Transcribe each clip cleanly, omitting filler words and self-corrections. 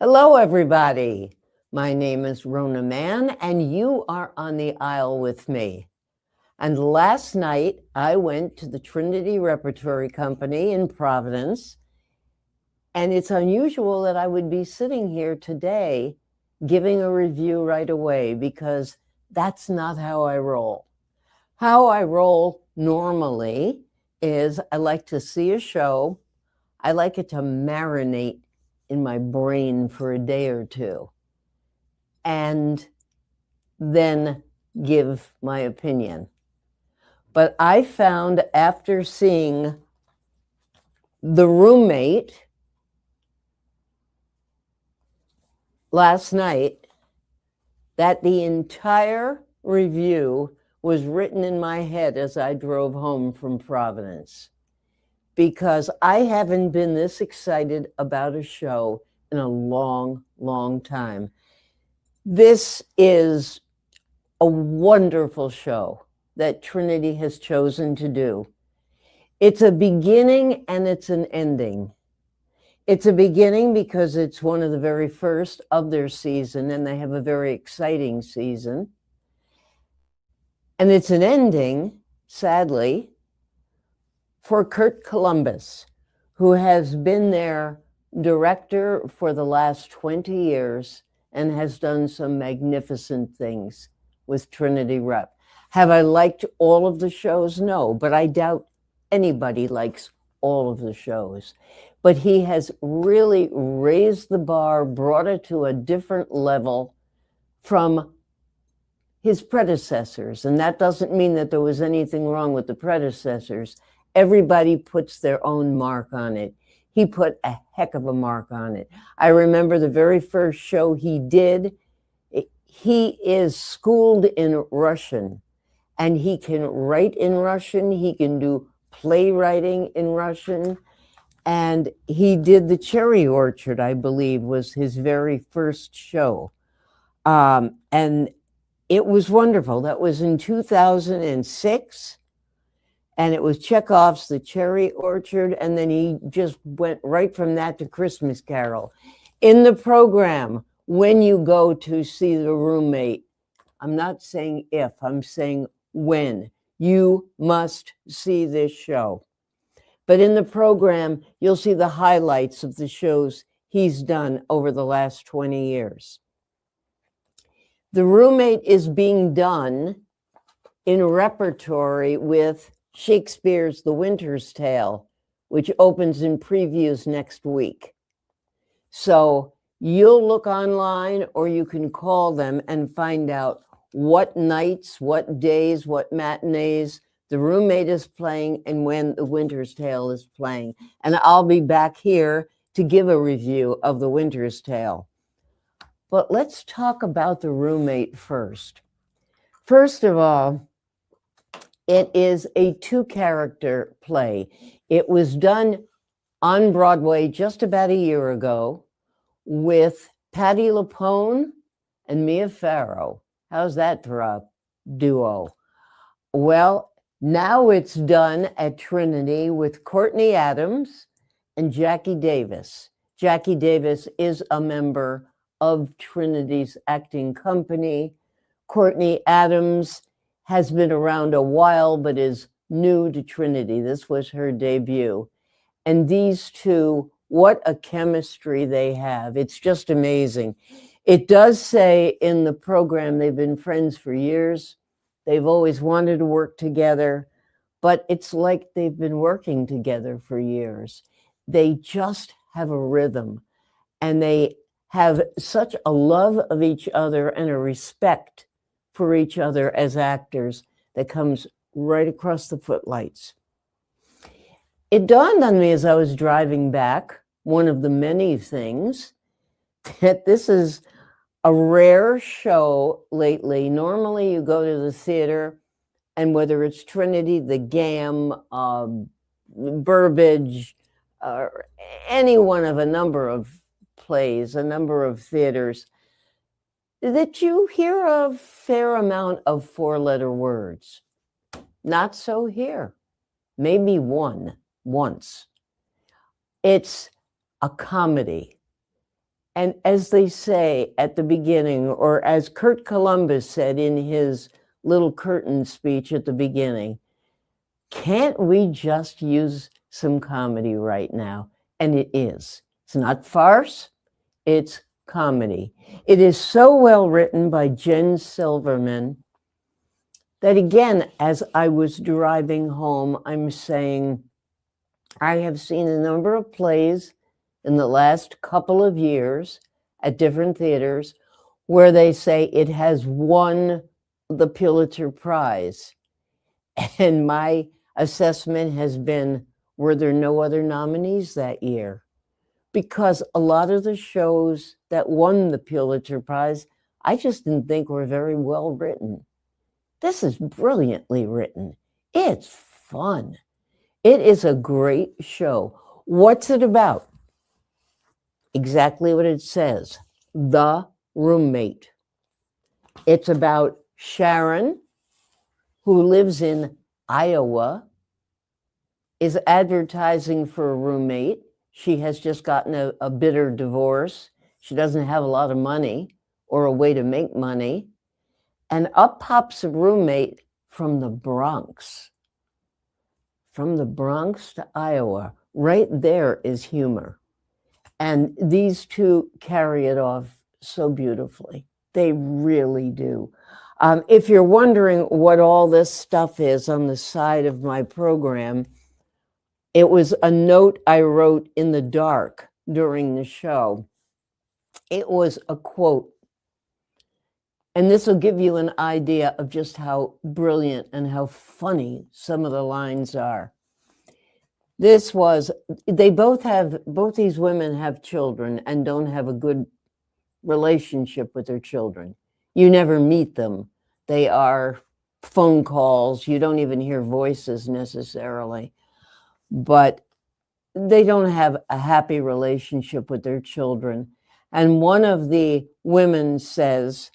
Hello, everybody. My name is Rona Mann, and you are on the aisle with me. And last night, I went to the Trinity Repertory Company in Providence, and it's unusual that I would be sitting here today giving a review right away, because that's not how I roll. How I roll normally is I like to see a show. I like it to marinate in my brain for a day or two, and then give my opinion. But I found after seeing The Roommate last night that the entire review was written in my head as I drove home from Providence, because I haven't been this excited about a show in a long, long time. This is a wonderful show that Trinity has chosen to do. It's a beginning and it's an ending. It's a beginning because it's one of the very first of their season, and they have a very exciting season. And it's an ending, sadly, for Kurt Columbus, who has been their director for the last 20 years and has done some magnificent things with Trinity Rep. Have I liked all of the shows? No, but I doubt anybody likes all of the shows. But he has really raised the bar, brought it to a different level from his predecessors. And that doesn't mean that there was anything wrong with the predecessors. Everybody puts their own mark on it. He put a heck of a mark on it. I remember the very first show he did. He is schooled in Russian, and he can write in Russian. He can do playwriting in Russian. And he did The Cherry Orchard, I believe, was his very first show. And it was wonderful. That was in 2006. And it was Chekhov's The Cherry Orchard. And then he just went right from that to Christmas Carol. In the program, when you go to see The Roommate, I'm not saying if, I'm saying when, you must see this show. But in the program, you'll see the highlights of the shows he's done over the last 20 years. The Roommate is being done in repertory with Shakespeare's The Winter's Tale, which opens in previews next week. So you'll look online, or you can call them and find out what nights, what days, what matinees The Roommate is playing and when The Winter's Tale is playing. And I'll be back here to give a review of The Winter's Tale. But let's talk about The Roommate first. First of all, it is a two-character play. It was done on Broadway just about a year ago with Patti LuPone and Mia Farrow. How's that for a duo? Well, now it's done at Trinity with Courtney Adams and Jackie Davis. Jackie Davis is a member of Trinity's acting company. Courtney Adams has been around a while, but is new to Trinity. This was her debut. And these two, what a chemistry they have. It's just amazing. It does say in the program they've been friends for years. They've always wanted to work together, but it's like they've been working together for years. They just have a rhythm, and they have such a love of each other and a respect for each other as actors that comes right across the footlights. It dawned on me as I was driving back, one of the many things, that this is a rare show lately. Normally you go to the theater, and whether it's Trinity, the GAM, Burbage, any one of a number of plays, a number of theaters, that you hear a fair amount of four-letter words. Not so here. Maybe once. It's a comedy. And as they say at the beginning, or as Kurt Columbus said in his little curtain speech at the beginning, can't we just use some comedy right now? And it is. It's not farce, it's comedy. It is so well written by Jen Silverman that, again, as I was driving home, I'm saying, I have seen a number of plays in the last couple of years at different theaters where they say it has won the Pulitzer Prize. And my assessment has been, were there no other nominees that year? Because a lot of the shows that won the Pulitzer Prize, I just didn't think were very well written. This is brilliantly written. It's fun. It is a great show. What's it about? Exactly what it says, The Roommate. It's about Sharon, who lives in Iowa, is advertising for a roommate. She has just gotten a bitter divorce. She doesn't have a lot of money or a way to make money. And up pops a roommate from the Bronx. From the Bronx to Iowa. Right there is humor. And these two carry it off so beautifully. They really do. If you're wondering what all this stuff is on the side of my program, it was a note I wrote in the dark during the show. It was a quote. And this will give you an idea of just how brilliant and how funny some of the lines are. This was, both these women have children and don't have a good relationship with their children. You never meet them. They are phone calls. You don't even hear voices necessarily. But they don't have a happy relationship with their children. And one of the women says,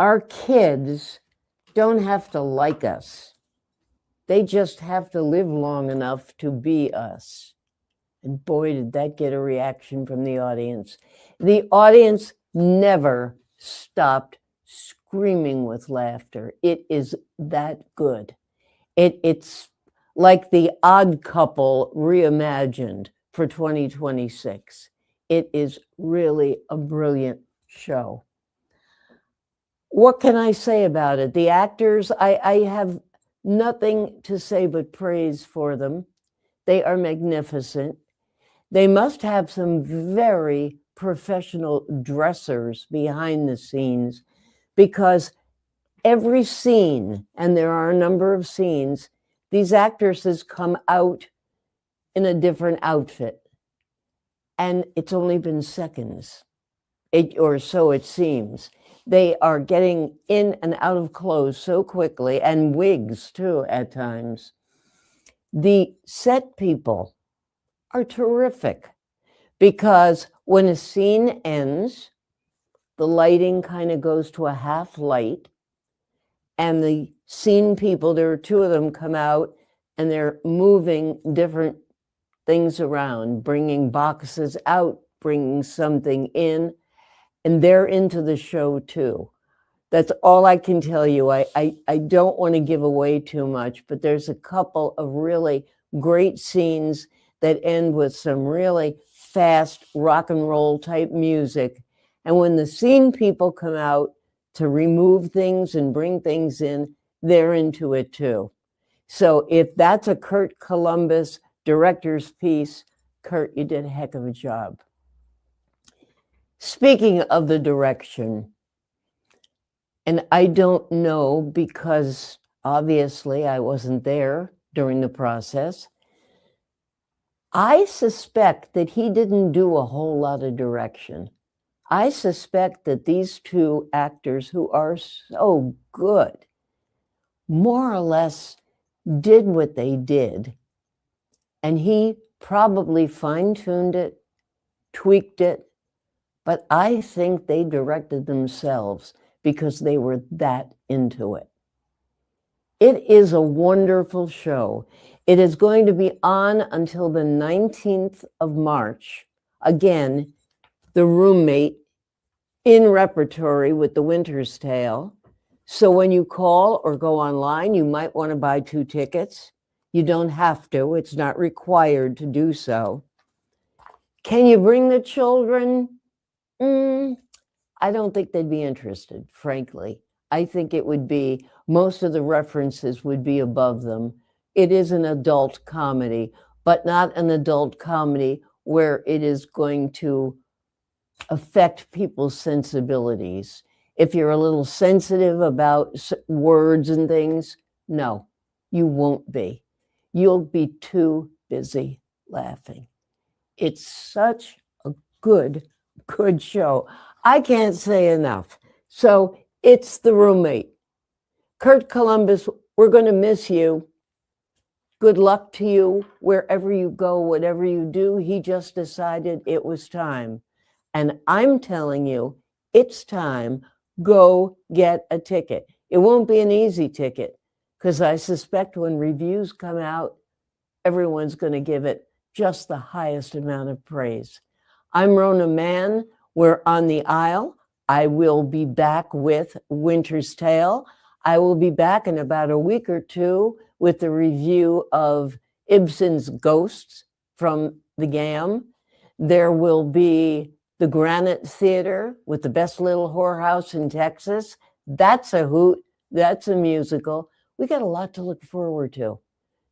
our kids don't have to like us. They just have to live long enough to be us. And boy, did that get a reaction from the audience. The audience never stopped screaming with laughter. It is that good. It's like The Odd Couple reimagined for 2026. It is really a brilliant show. What can I say about it? The actors, I have nothing to say but praise for them. They are magnificent. They must have some very professional dressers behind the scenes, because every scene, and there are a number of scenes, these actresses come out in a different outfit. And it's only been seconds, or so it seems. They are getting in and out of clothes so quickly, and wigs too at times. The set people are terrific, because when a scene ends, the lighting kind of goes to a half light, and the scene people, there are two of them, come out and they're moving different things around, bringing boxes out, bringing something in, and they're into the show too. That's all I can tell you. I don't want to give away too much, but there's a couple of really great scenes that end with some really fast rock and roll type music. And when the scene people come out to remove things and bring things in, they're into it too. So if that's a Kurt Columbus director's piece, Kurt, you did a heck of a job. Speaking of the direction, and I don't know because obviously I wasn't there during the process, I suspect that he didn't do a whole lot of direction. I suspect that these two actors, who are so good, more or less did what they did. And he probably fine-tuned it, tweaked it, but I think they directed themselves because they were that into it. It is a wonderful show. It is going to be on until the 19th of March. Again, the roommate in repertory with The Winter's Tale. So when you call or go online, you might want to buy 2 tickets. You don't have to, it's not required to do so. Can you bring the children? I don't think they'd be interested, frankly. I think it would be, most of the references would be above them. It is an adult comedy, but not an adult comedy where it is going to affect people's sensibilities. If you're a little sensitive about words and things, no, you won't be. You'll be too busy laughing. It's such a good show. I can't say enough. So it's The Roommate. Kurt Columbus, we're going to miss you. Good luck to you wherever you go, whatever you do. He just decided it was time. And I'm telling you, it's time. Go get a ticket. It won't be an easy ticket because I suspect when reviews come out, everyone's going to give it just the highest amount of praise. I'm Rona Mann. We're on the aisle. I will be back with Winter's Tale. I will be back in about a week or two with the review of Ibsen's Ghosts from the GAM. There will be the Granite Theater with The Best Little Whorehouse in Texas. That's a hoot. That's a musical. We got a lot to look forward to.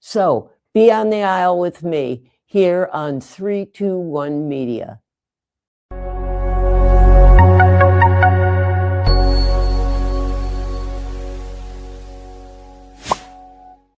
So be on the aisle with me here on 321 Media.